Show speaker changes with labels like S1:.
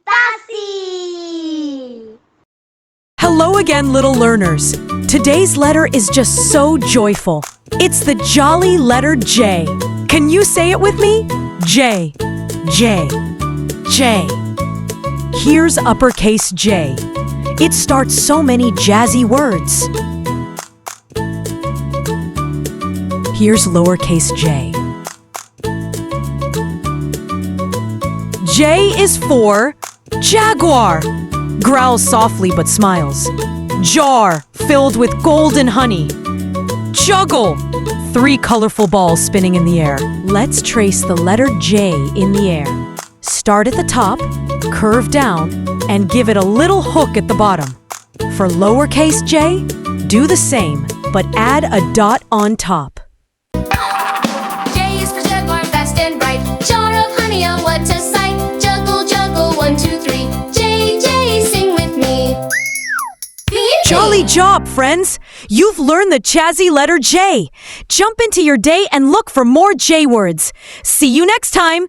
S1: Tasi.
S2: Hello again, little learners. Today's letter is just so joyful. It's the jolly letter J. Can you say it with me? J, J, J. Here's uppercase J. It starts so many jazzy words. Here's lowercase j. J is for jaguar. Growls softly but smiles. Jar, filled with golden honey. Juggle, 3 colorful balls spinning in the air. Let's trace the letter J in the air. Start at the top, curve down, and give it a little hook at the bottom. For lowercase j, do the same, but add a dot on top.
S3: J is for jaguar, fast and bright. Jar of honey, oh what a sight. Juggle, juggle, 1, 2, 3. J, J, sing with me.
S2: Jolly job, friends! You've learned the jazzy letter J. Jump into your day and look for more J words. See you next time!